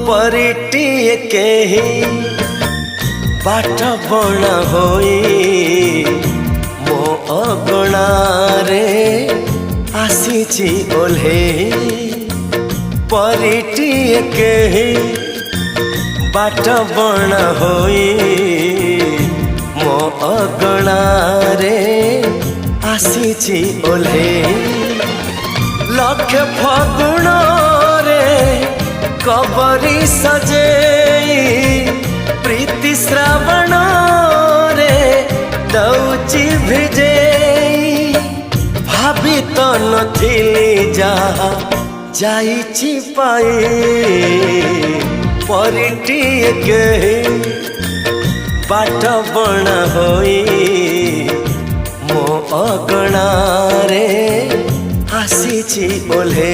परिटिए केही बाट बणा होई मो अगणारे आसीची ओल्हे परिटिए केही बाट बणा होई मो अगणारे आसीची ओल्हे लक्ष फगुण रे कबरी सजे प्रीति श्रावण रे दौची भिजे भाभी तो नथिली जहा जाइची पाई परिटिए केही बाट बणा होई मो अगणारे आसीची ओल्हे।